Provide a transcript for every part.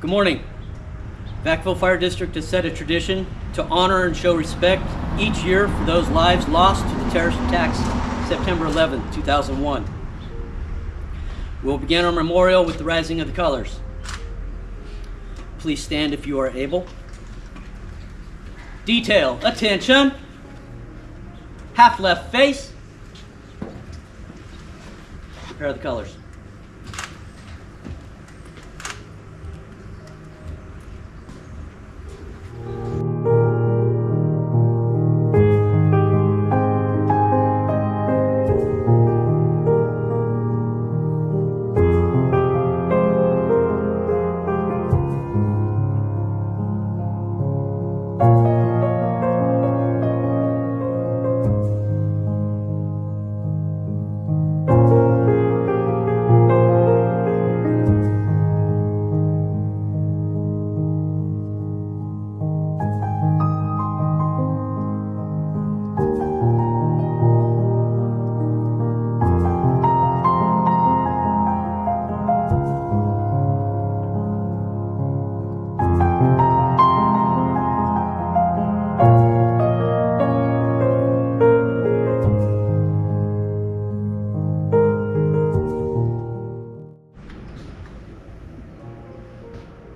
Good morning. Vacaville Fire District has set a tradition to honor and show respect each year for those lives lost to the terrorist attacks September 11, 2001. We'll begin our memorial with the rising of the colors. Please stand if you are able. Detail, attention. Half left face. Prepare the colors.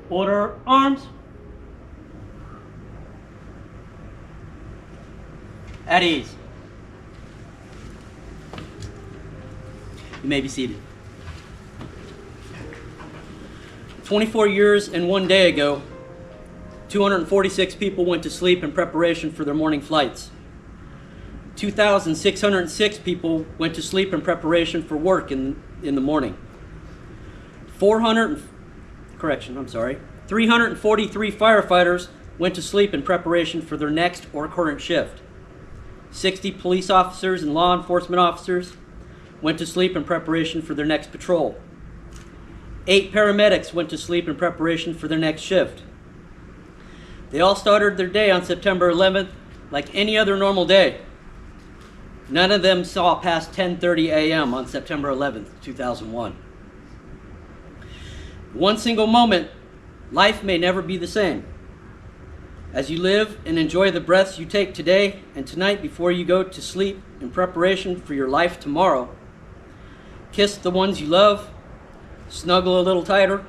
Order arms. At ease. You may be seated. 24 years and 1 day ago, 246 people went to sleep in preparation for their morning flights. 2,606 people went to sleep in preparation for work in the morning. 343 firefighters went to sleep in preparation for their next or current shift. 60 police officers and law enforcement officers went to sleep in preparation for their next patrol. 8 paramedics went to sleep in preparation for their next shift. They all started their day on September 11th like any other normal day. None of them saw past 10:30 a.m. on September 11th, 2001. One single moment, life may never be the same. As you live and enjoy the breaths you take today and tonight before you go to sleep in preparation for your life tomorrow, kiss the ones you love, snuggle a little tighter,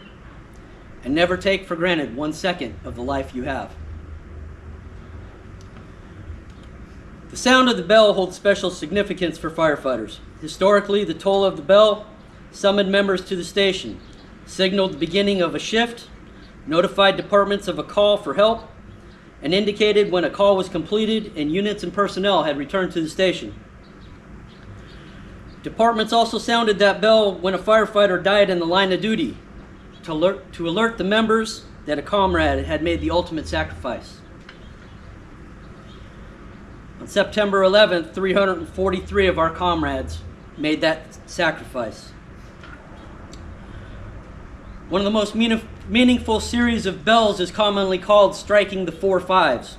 and never take for granted 1 second of the life you have. The sound of the bell holds special significance for firefighters. Historically, the toll of the bell summoned members to the station, signaled the beginning of a shift, notified departments of a call for help, and indicated when a call was completed and units and personnel had returned to the station. Departments also sounded that bell when a firefighter died in the line of duty to alert the members that a comrade had made the ultimate sacrifice. On September 11th, 343 of our comrades made that sacrifice. One of the most meaningful series of bells is commonly called striking the 4 5s.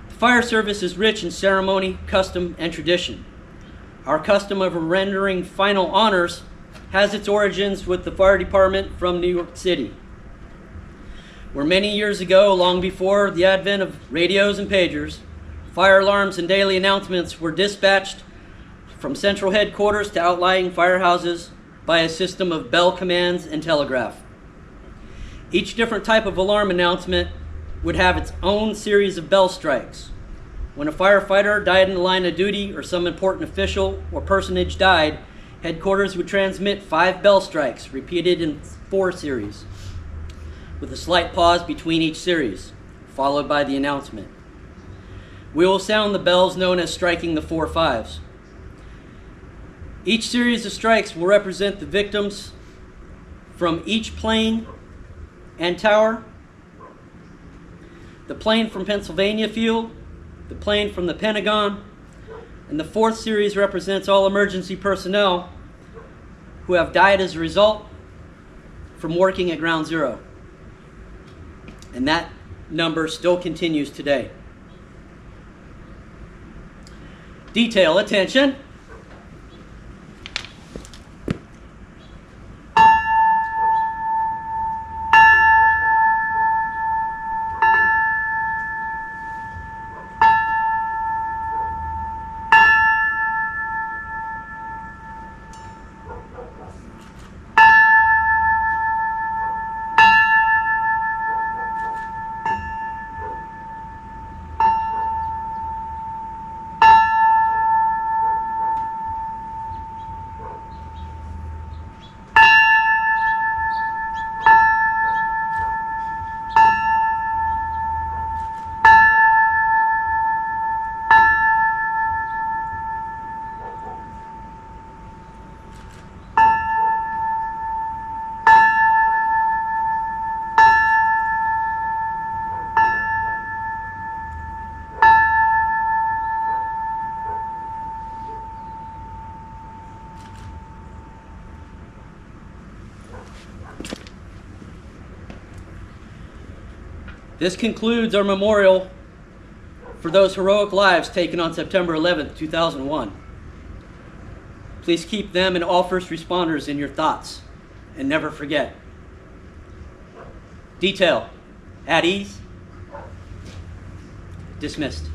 The fire service is rich in ceremony, custom, and tradition. Our custom of rendering final honors has its origins with the fire department from New York City, where many years ago, long before the advent of radios and pagers, fire alarms and daily announcements were dispatched from central headquarters to outlying firehouses by a system of bell commands and telegraph. Each different type of alarm announcement would have its own series of bell strikes. When a firefighter died in the line of duty or some important official or personage died, headquarters would transmit 5 bell strikes, repeated in 4 series, with a slight pause between each series, followed by the announcement. We will sound the bells known as striking the 4 5s. Each series of strikes will represent the victims from each plane and tower, the plane from Pennsylvania Field, the plane from the Pentagon, and the 4th series represents all emergency personnel who have died as a result from working at Ground Zero. And that number still continues today. Detail, attention. This concludes our memorial for those heroic lives taken on September 11th, 2001. Please keep them and all first responders in your thoughts and never forget. Detail, at ease, dismissed.